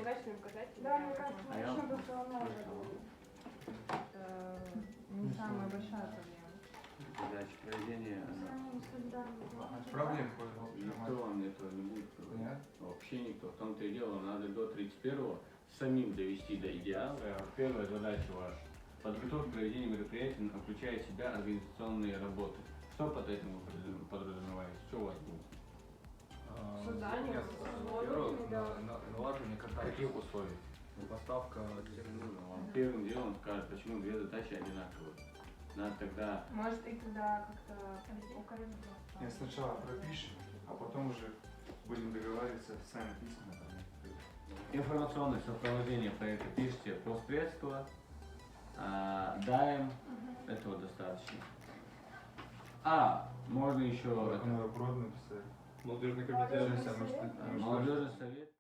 качественные показатели. Да, мне кажется, А я- очень бы Это не самая большая проблема. Задача проведения. Проблем Никто вам этого не будет проводить. Нет? Вообще никто. В том-то и дело, надо до 31-го самим довести до идеала. Первая задача ваша. Подготовка к проведению мероприятий включает в себя организационные работы. Что под этим вы подразумеваете? Что у вас будет? Создание, налаживание контакта. Каких условий? Поставка Вам первым делом скажут, почему две задачи одинаковые. Надо тогда Может, и тогда как-то укоротить. Я сначала пропишем, а потом уже будем договариваться сами письма. информационное сопровождение проекта пишите по средства, даем, этого достаточно. Можно еще Надо брод написать. Молодежный комитет. молодежный совет.